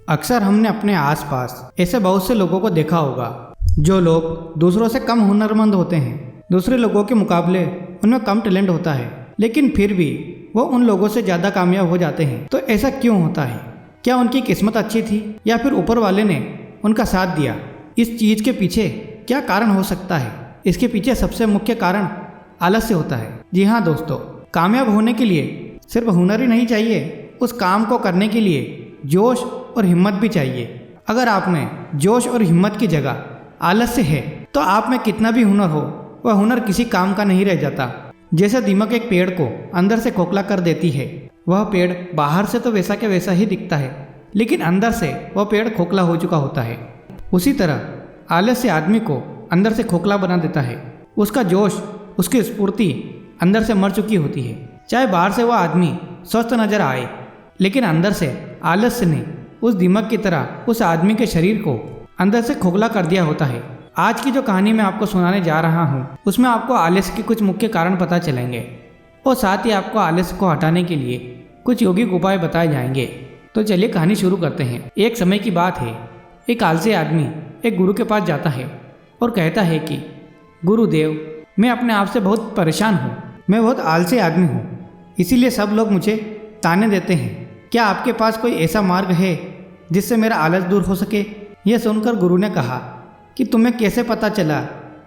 अक्सर हमने अपने आसपास ऐसे बहुत से लोगों को देखा होगा जो लोग दूसरों से कम हुनरमंद होते हैं। दूसरे लोगों के मुकाबले उनमें कम टैलेंट होता है, लेकिन फिर भी वो उन लोगों से ज़्यादा कामयाब हो जाते हैं। तो ऐसा क्यों होता है? क्या उनकी किस्मत अच्छी थी या फिर ऊपर वाले ने उनका साथ दिया? इस चीज़ के पीछे क्या कारण हो सकता है? इसके पीछे सबसे मुख्य कारण आलस्य होता है। जी हाँ दोस्तों, कामयाब होने के लिए सिर्फ हुनर ही नहीं चाहिए, उस काम को करने के लिए जोश और हिम्मत भी चाहिए। अगर आप में जोश और हिम्मत की जगह आलस्य है तो आप में कितना भी हुनर हो, वह हुनर किसी काम का नहीं रह जाता। जैसे दीमक एक पेड़ को अंदर से खोखला कर देती है, वह पेड़ बाहर से तो वैसा के वैसा ही दिखता है, लेकिन अंदर से वह पेड़ खोखला हो चुका होता है। उसी तरह आलस्य आदमी को अंदर से खोखला बना देता है। उसका जोश, उसकी स्फूर्ति अंदर से मर चुकी होती है। चाहे बाहर से वह आदमी स्वस्थ नजर आए, लेकिन अंदर से आलस्य ने उस दीमक की तरह उस आदमी के शरीर को अंदर से खोखला कर दिया होता है। आज की जो कहानी मैं आपको सुनाने जा रहा हूँ, उसमें आपको आलस्य के कुछ मुख्य कारण पता चलेंगे और साथ ही आपको आलस्य को हटाने के लिए कुछ यौगिक उपाय बताए जाएंगे। तो चलिए कहानी शुरू करते हैं। एक समय की बात है, एक आलसी आदमी एक गुरु के पास जाता है और कहता है कि गुरुदेव, मैं अपने आप से बहुत परेशान हूँ। मैं बहुत आलसी आदमी हूँ, इसीलिए सब लोग मुझे ताने देते हैं। क्या आपके पास कोई ऐसा मार्ग है जिससे मेरा आलस दूर हो सके? यह सुनकर गुरु ने कहा कि तुम्हें कैसे पता चला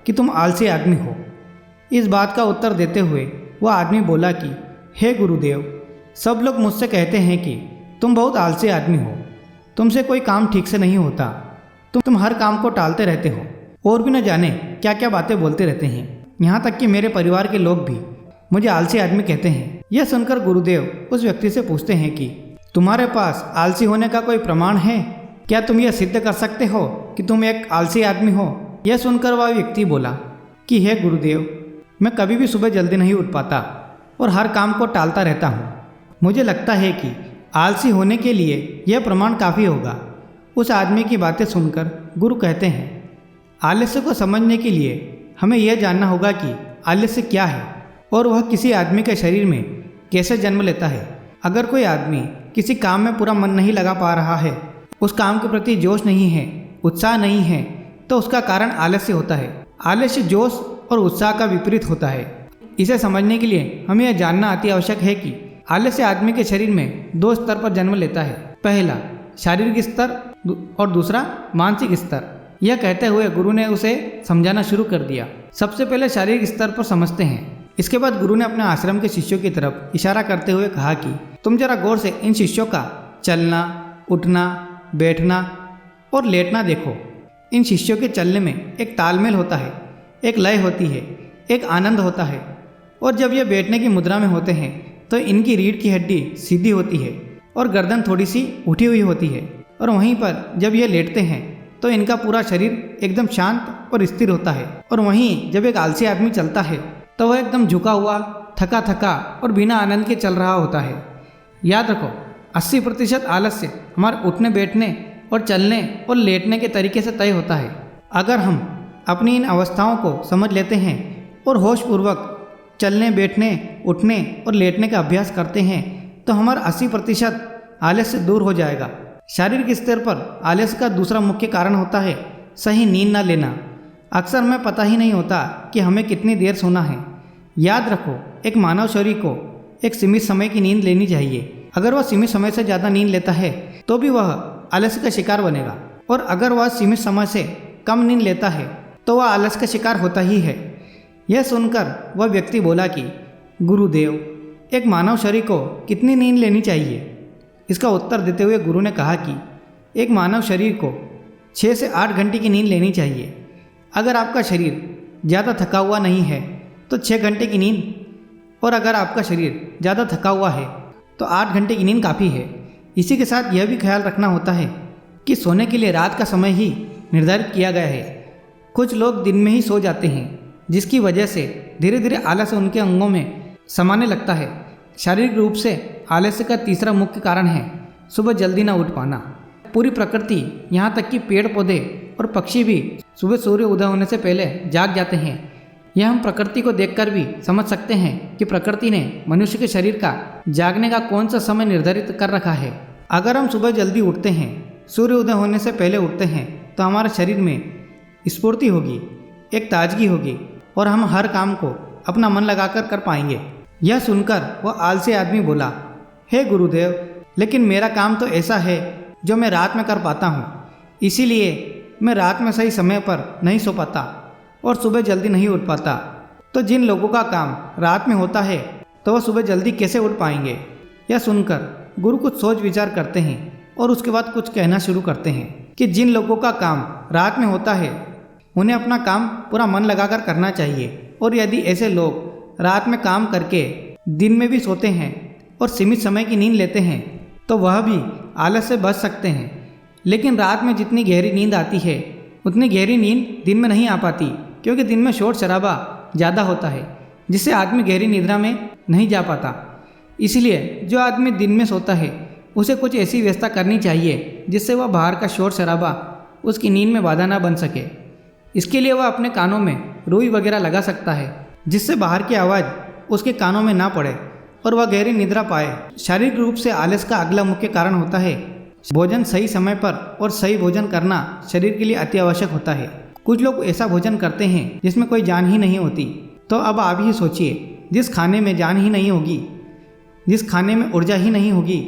कि तुम आलसी आदमी हो? इस बात का उत्तर देते हुए वह आदमी बोला कि हे गुरुदेव, सब लोग मुझसे कहते हैं कि तुम बहुत आलसी आदमी हो, तुमसे कोई काम ठीक से नहीं होता, तुम हर काम को टालते रहते हो और भी न जाने क्या क्या बातें बोलते रहते हैं। यहाँ तक कि मेरे परिवार के लोग भी मुझे आलसी आदमी कहते हैं। यह सुनकर गुरुदेव उस व्यक्ति से पूछते हैं कि तुम्हारे पास आलसी होने का कोई प्रमाण है? क्या तुम यह सिद्ध कर सकते हो कि तुम एक आलसी आदमी हो? यह सुनकर वह व्यक्ति बोला कि हे गुरुदेव, मैं कभी भी सुबह जल्दी नहीं उठ पाता और हर काम को टालता रहता हूँ। मुझे लगता है कि आलसी होने के लिए यह प्रमाण काफ़ी होगा। उस आदमी की बातें सुनकर गुरु कहते हैं, आलस्य को समझने के लिए हमें यह जानना होगा कि आलस्य क्या है और वह किसी आदमी के शरीर में कैसे जन्म लेता है। अगर कोई आदमी किसी काम में पूरा मन नहीं लगा पा रहा है, उस काम के प्रति जोश नहीं है, उत्साह नहीं है, तो उसका कारण आलस्य होता है। आलस्य जोश और उत्साह का विपरीत होता है। इसे समझने के लिए हमें यह जानना अति आवश्यक है कि आलस्य आदमी के शरीर में दो स्तर पर जन्म लेता है। पहला शारीरिक स्तर और दूसरा मानसिक स्तर। यह कहते हुए गुरु ने उसे समझाना शुरू कर दिया। सबसे पहले शारीरिक स्तर पर समझते हैं। इसके बाद गुरु ने अपने आश्रम के शिष्यों की तरफ इशारा करते हुए कहा कि तुम जरा गौर से इन शिष्यों का चलना, उठना, बैठना और लेटना देखो। इन शिष्यों के चलने में एक तालमेल होता है, एक लय होती है, एक आनंद होता है। और जब ये बैठने की मुद्रा में होते हैं तो इनकी रीढ़ की हड्डी सीधी होती है और गर्दन थोड़ी सी उठी हुई होती है। और वहीं पर जब ये लेटते हैं तो इनका पूरा शरीर एकदम शांत और स्थिर होता है। और वहीं जब एक आलसी आदमी चलता है तो वह एकदम झुका हुआ, थका थका और बिना आनंद के चल रहा होता है। याद रखो, 80% आलस्य हमारे उठने, बैठने और चलने और लेटने के तरीके से तय होता है। अगर हम अपनी इन अवस्थाओं को समझ लेते हैं और होशपूर्वक चलने, बैठने, उठने और लेटने का अभ्यास करते हैं तो हमारा 80% आलस्य दूर हो जाएगा। शारीरिक स्तर पर आलस्य का दूसरा मुख्य कारण होता है सही नींद न लेना। अक्सर हमें पता ही नहीं होता कि हमें कितनी देर सोना है। याद रखो, एक मानव शरीर को एक सीमित समय की नींद लेनी चाहिए। अगर वह सीमित समय से ज़्यादा नींद लेता है तो भी वह आलस्य का शिकार बनेगा, और अगर वह सीमित समय से कम नींद लेता है तो वह आलस्य का शिकार होता ही है। यह सुनकर वह व्यक्ति बोला कि गुरुदेव, एक मानव शरीर को कितनी नींद लेनी चाहिए? इसका उत्तर देते हुए गुरु ने कहा कि एक मानव शरीर को 6 से 8 घंटे की नींद लेनी चाहिए। अगर आपका शरीर ज़्यादा थका हुआ नहीं है तो 6 घंटे की नींद, और अगर आपका शरीर ज़्यादा थका हुआ है तो 8 घंटे की नींद काफ़ी है। इसी के साथ यह भी ख्याल रखना होता है कि सोने के लिए रात का समय ही निर्धारित किया गया है। कुछ लोग दिन में ही सो जाते हैं, जिसकी वजह से धीरे धीरे आलस्य उनके अंगों में समाने लगता है। शारीरिक रूप से आलस्य का तीसरा मुख्य कारण है सुबह जल्दी ना उठ पाना। पूरी प्रकृति, यहाँ तक कि पेड़ पौधे और पक्षी भी सुबह सूर्य उदय होने से पहले जाग जाते हैं। यह हम प्रकृति को देखकर भी समझ सकते हैं कि प्रकृति ने मनुष्य के शरीर का जागने का कौन सा समय निर्धारित कर रखा है। अगर हम सुबह जल्दी उठते हैं, सूर्य उदय होने से पहले उठते हैं तो हमारे शरीर में स्फूर्ति होगी, एक ताजगी होगी और हम हर काम को अपना मन लगाकर कर पाएंगे। यह सुनकर वह आलसी आदमी बोला, हे गुरुदेव, लेकिन मेरा काम तो ऐसा है जो मैं रात में कर पाता हूँ, इसीलिए मैं रात में सही समय पर नहीं सो पाता और सुबह जल्दी नहीं उठ पाता। तो जिन लोगों का काम रात में होता है तो वह सुबह जल्दी कैसे उठ पाएंगे? यह सुनकर गुरु कुछ सोच विचार करते हैं और उसके बाद कुछ कहना शुरू करते हैं कि जिन लोगों का काम रात में होता है उन्हें अपना काम पूरा मन लगाकर करना चाहिए, और यदि ऐसे लोग रात में काम करके दिन में भी सोते हैं और सीमित समय की नींद लेते हैं तो वह भी आलस से बच सकते हैं। लेकिन रात में जितनी गहरी नींद आती है उतनी गहरी नींद दिन में नहीं आ पाती, क्योंकि दिन में शोर शराबा ज़्यादा होता है जिससे आदमी गहरी निद्रा में नहीं जा पाता। इसलिए जो आदमी दिन में सोता है उसे कुछ ऐसी व्यवस्था करनी चाहिए जिससे वह बाहर का शोर शराबा उसकी नींद में बाधा ना बन सके। इसके लिए वह अपने कानों में रुई वगैरह लगा सकता है जिससे बाहर की आवाज़ उसके कानों में ना पड़े और वह गहरी निद्रा पाए। शारीरिक रूप से आलस का अगला मुख्य कारण होता है भोजन सही समय पर और सही भोजन करना शरीर के लिए अति आवश्यक होता है। कुछ लोग ऐसा भोजन करते हैं जिसमें कोई जान ही नहीं होती। तो अब आप ही सोचिए, जिस खाने में जान ही नहीं होगी, जिस खाने में ऊर्जा ही नहीं होगी,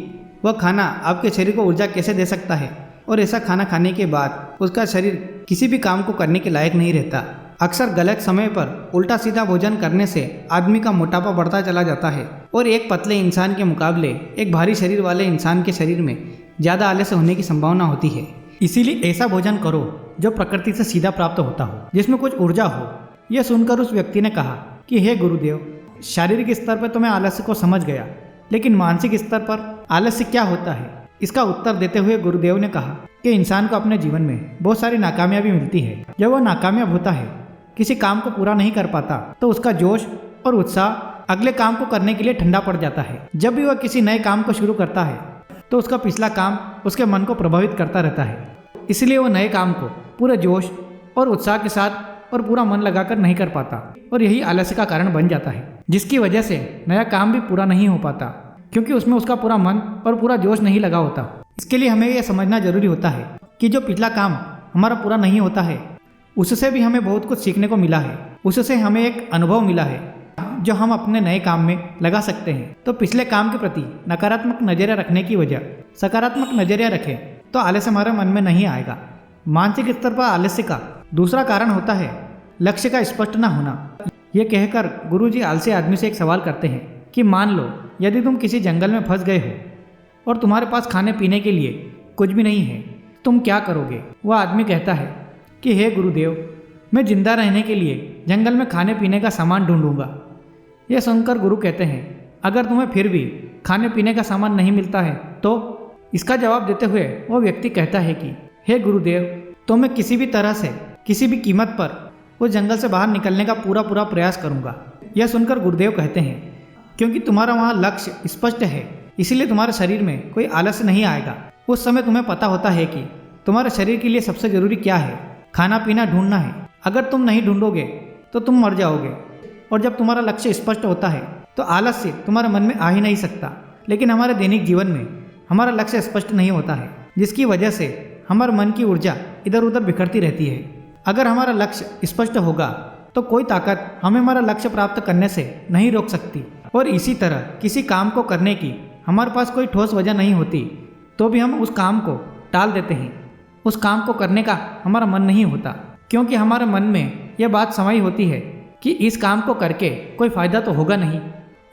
वह खाना आपके शरीर को ऊर्जा कैसे दे सकता है? और ऐसा खाना खाने के बाद उसका शरीर किसी भी काम को करने के लायक नहीं रहता। अक्सर गलत समय पर उल्टा सीधा भोजन करने से आदमी का मोटापा बढ़ता चला जाता है और एक पतले इंसान के मुकाबले एक भारी शरीर वाले इंसान के शरीर में ज़्यादा आलस्य होने की संभावना होती है। इसीलिए ऐसा भोजन करो जो प्रकृति से सीधा प्राप्त होता हो, जिसमें कुछ ऊर्जा हो। यह सुनकर उस व्यक्ति ने कहा कि हे गुरुदेव, शारीरिक स्तर पर तो मैं आलस्य को समझ गया, लेकिन मानसिक स्तर पर आलस्य क्या होता है? इसका उत्तर देते हुए गुरुदेव ने कहा कि इंसान को अपने जीवन में बहुत सारी नाकामयाबी मिलती है। जब वह नाकामयाब होता है, किसी काम को पूरा नहीं कर पाता, तो उसका जोश और उत्साह अगले काम को करने के लिए ठंडा पड़ जाता है। जब भी वह किसी नए काम को शुरू करता है तो उसका पिछला काम उसके मन को प्रभावित करता रहता है, इसलिए वह नए काम को पूरे जोश और उत्साह के साथ और पूरा मन लगाकर नहीं कर पाता, और यही आलस्य का कारण बन जाता है, जिसकी वजह से नया काम भी पूरा नहीं हो पाता, क्योंकि उसमें उसका पूरा मन और पूरा जोश नहीं लगा होता। इसके लिए हमें यह समझना जरूरी होता है कि जो पिछला काम हमारा पूरा नहीं होता है उससे भी हमें बहुत कुछ सीखने को मिला है, उससे हमें एक अनुभव मिला है जो हम अपने नए काम में लगा सकते हैं। तो पिछले काम के प्रति नकारात्मक नजरिया रखने की वजह सकारात्मक नजरिया रखें तो आलस्य हमारे मन में नहीं आएगा। मानसिक स्तर पर आलस्य का दूसरा कारण होता है लक्ष्य का स्पष्ट न होना। ये कहकर गुरुजी आलसी आदमी से एक सवाल करते हैं कि मान लो यदि तुम किसी जंगल में फंस गए हो और तुम्हारे पास खाने पीने के लिए कुछ भी नहीं है, तुम क्या करोगे? वह आदमी कहता है कि हे गुरुदेव, मैं जिंदा रहने के लिए जंगल में खाने पीने का सामान ढूंढूंगा। यह सुनकर गुरु कहते हैं, अगर तुम्हें फिर भी खाने पीने का सामान नहीं मिलता है तो? इसका जवाब देते हुए वो व्यक्ति कहता है कि हे गुरुदेव, तो मैं किसी भी तरह से किसी भी कीमत पर उस जंगल से बाहर निकलने का पूरा प्रयास करूंगा। यह सुनकर गुरुदेव कहते हैं, क्योंकि तुम्हारा वहाँ लक्ष्य स्पष्ट है, इसीलिए तुम्हारे शरीर में कोई आलस्य नहीं आएगा। उस समय तुम्हें पता होता है कि तुम्हारे शरीर के लिए सबसे जरूरी क्या है, खाना पीना ढूंढना है। अगर तुम नहीं ढूंढोगे तो तुम मर जाओगे, और जब तुम्हारा लक्ष्य स्पष्ट होता है तो आलस्य तुम्हारे मन में आ ही नहीं सकता। लेकिन हमारे दैनिक जीवन में हमारा लक्ष्य स्पष्ट नहीं होता है, जिसकी वजह से हमारे मन की ऊर्जा इधर उधर बिखरती रहती है। अगर हमारा लक्ष्य स्पष्ट होगा तो कोई ताकत हमें हमारा लक्ष्य प्राप्त करने से नहीं रोक सकती। और इसी तरह किसी काम को करने की हमारे पास कोई ठोस वजह नहीं होती तो भी हम उस काम को टाल देते हैं। उस काम को करने का हमारा मन नहीं होता, क्योंकि हमारे मन में यह बात समाई होती है कि इस काम को करके कोई फ़ायदा तो होगा नहीं।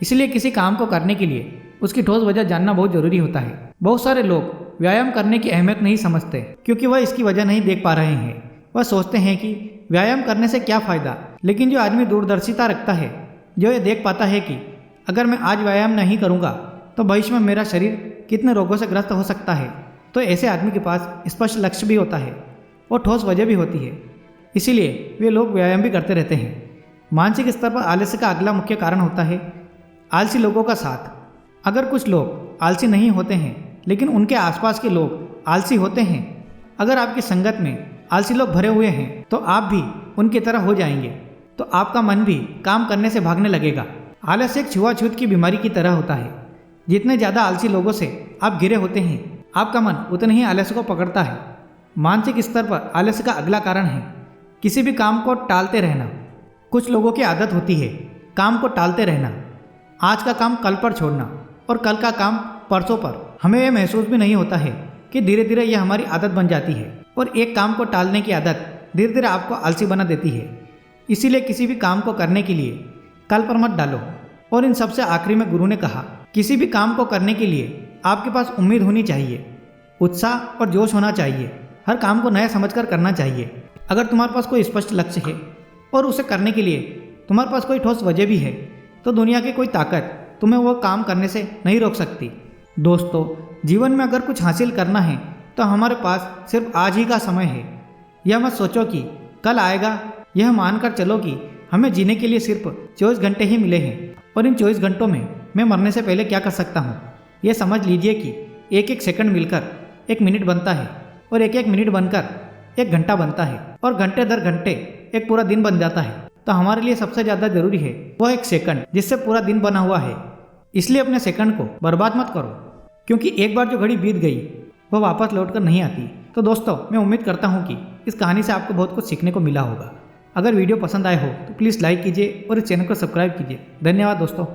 इसलिए किसी काम को करने के लिए उसकी ठोस वजह जानना बहुत ज़रूरी होता है। बहुत सारे लोग व्यायाम करने की अहमियत नहीं समझते, क्योंकि वह इसकी वजह नहीं देख पा रहे हैं। वह सोचते हैं कि व्यायाम करने से क्या फ़ायदा। लेकिन जो आदमी दूरदर्शिता रखता है, जो ये देख पाता है कि अगर मैं आज व्यायाम नहीं करूँगा तो भविष्य में मेरा शरीर कितने रोगों से ग्रस्त हो सकता है, तो ऐसे आदमी के पास स्पष्ट लक्ष्य भी होता है और ठोस वजह भी होती है। इसीलिए वे लोग व्यायाम भी करते रहते हैं। मानसिक स्तर पर आलस्य का अगला मुख्य कारण होता है आलसी लोगों का साथ। अगर कुछ लोग आलसी नहीं होते हैं लेकिन उनके आसपास के लोग आलसी होते हैं, अगर आपकी संगत में आलसी लोग भरे हुए हैं तो आप भी उनकी तरह हो जाएंगे, तो आपका मन भी काम करने से भागने लगेगा। आलस्य एक छुआछूत की बीमारी की तरह होता है। जितने ज़्यादा आलसी लोगों से आप घिरे होते हैं आपका मन उतने ही आलस्य को पकड़ता है। मानसिक स्तर पर आलस्य का अगला कारण है किसी भी काम को टालते रहना। कुछ लोगों की आदत होती है काम को टालते रहना, आज का काम कल पर छोड़ना और कल का काम परसों पर। हमें यह महसूस भी नहीं होता है कि धीरे धीरे यह हमारी आदत बन जाती है और एक काम को टालने की आदत धीरे धीरे आपको आलसी बना देती है। इसीलिए किसी भी काम को करने के लिए कल पर मत डालो। और इन सबसे आखिरी में गुरु ने कहा, किसी भी काम को करने के लिए आपके पास उम्मीद होनी चाहिए, उत्साह और जोश होना चाहिए। हर काम को नया समझकर करना चाहिए। अगर तुम्हारे पास कोई स्पष्ट लक्ष्य है और उसे करने के लिए तुम्हारे पास कोई ठोस वजह भी है तो दुनिया की कोई ताकत तुम्हें वो काम करने से नहीं रोक सकती। दोस्तों, जीवन में अगर कुछ हासिल करना है तो हमारे पास सिर्फ आज ही का समय है। यह मत सोचो कि कल आएगा। यह मानकर चलो कि हमें जीने के लिए सिर्फ 24 घंटे ही मिले हैं और इन 24 घंटों में मैं मरने से पहले क्या कर सकता हूँ। यह समझ लीजिए कि एक एक सेकंड मिलकर एक मिनट बनता है और एक एक मिनट बनकर एक घंटा बनता है और घंटे दर घंटे एक पूरा दिन बन जाता है। तो हमारे लिए सबसे ज़्यादा जरूरी है वह एक सेकंड जिससे पूरा दिन बना हुआ है। इसलिए अपने सेकंड को बर्बाद मत करो, क्योंकि एक बार जो घड़ी बीत गई वह वापस लौट कर नहीं आती। तो दोस्तों, मैं उम्मीद करता हूँ कि इस कहानी से आपको बहुत कुछ सीखने को मिला होगा। अगर वीडियो पसंद आए हो तो प्लीज़ लाइक कीजिए और इस चैनल को सब्सक्राइब कीजिए। धन्यवाद दोस्तों।